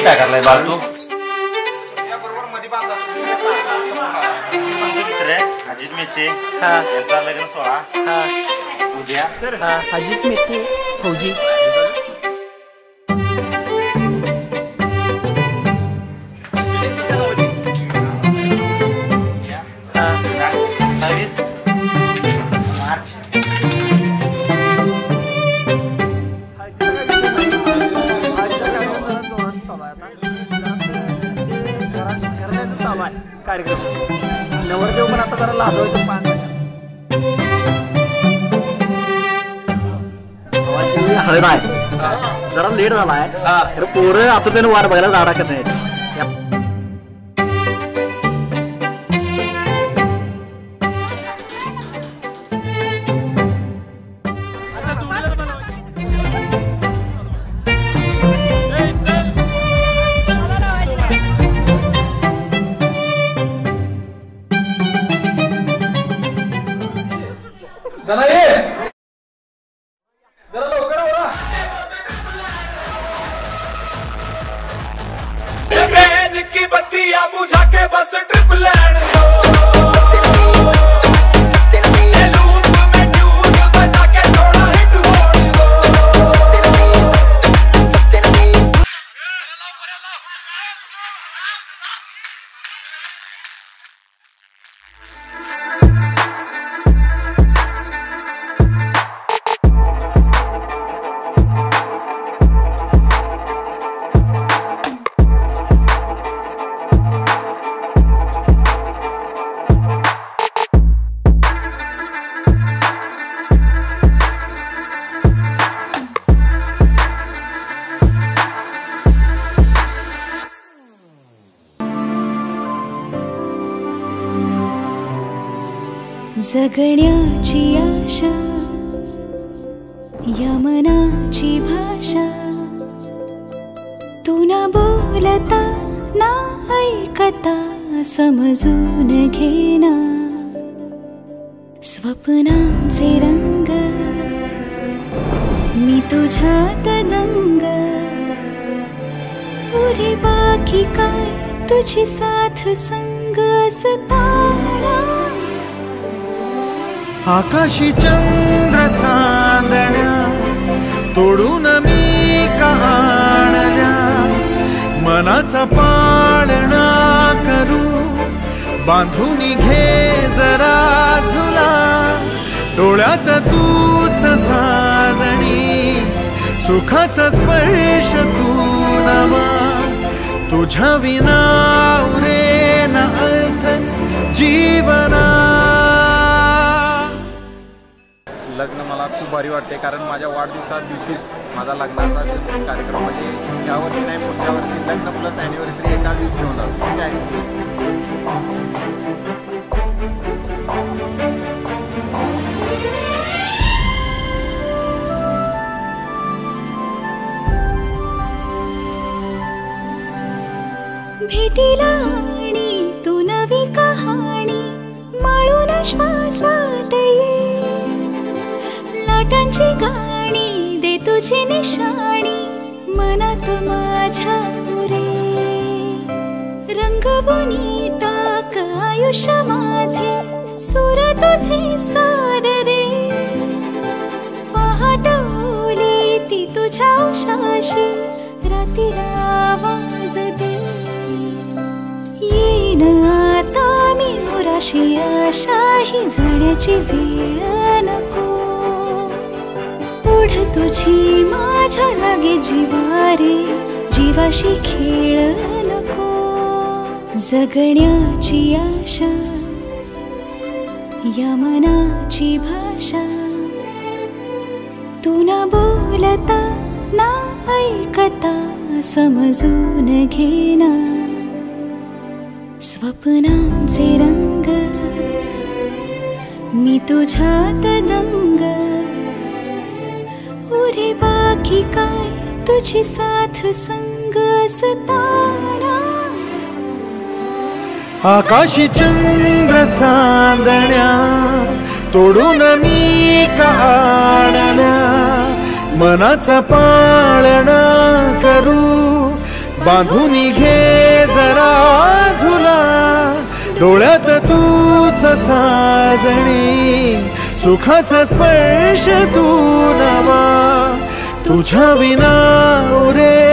ती काय करलाय बाळ तू? मित्र अजित मेहते यांचा लग्न सोहळा उद्या. अजित मेहते फौजी. कार्यक्रम नवरदेव पण आता जरा लाजवायचं पान हळद आहे जरा लेट झालाय तर पोरं आता त्यानं वाट बघायला झाडा करत नाही. जरा ये जरा लवकर आवरा. ट्रेन की बत्तियां बुझा के बस ट्रिप लैंड दो. लूप में ट्यून बजा के थोड़ा हिट होने दो. जगण्याची आशा या मनाची भाषा तू न बोलता ना ऐकता समजून घेना. स्वप्नांचे रंग मी तुझ्यात दंग उरे बाकी काय तुझी साथ संग असताना. आकाशी चंद्र चांदण्या तोडून मी काढल्या मनाचा पाळणा करू बांधून घे जरा झुला. डोळ्यात तूच साजणी सुखाचा स्पर्श तू नवा. तुझ्या विना उरेन अर्थ जीवना. लग्न मला खूप भारी वाटते कारण माझ्या वाढदिवसाच्या दिवशीच माझा लग्नाचा कार्यक्रम म्हणजे यावर्षी नाही पुढच्या वर्षी लग्न प्लस ॲनिव्हर्सरी एकाच दिवशी होणार. भेटीला आणि तू नवी कहाणी माळून श्वासात ये. लाटांची गाणी दे तुझी निशाणी मनात माझ्या पुरे. रंगवून टाक आयुष्य माझे सूर तुझे साद दे. पहाट ओली ती तुझ्या उशाशी रात्रीला आवाज दे. येईन आता मी उराशी आशाही जाण्याची वेळ नको. ओढ तुझी माझ्या लागे जीवारे जीवाशी खेळ नको. जगण्याची आशा या मनाची भाषा तू न बोलता ना ऐकता समजून घेना. स्वप्नांचे रंग मी तुझ्यात दंग उरे बाकी काय तुझी साथ संग असताना. आकाशी चंद्र चांदण्या तोडून मी काढल्या मनाचा पाळणा करू बांधून घे जरा झुला डोळ्यात तूच साजणी सुखाचा स्पर्श तू नवा तुझ्या विना उरे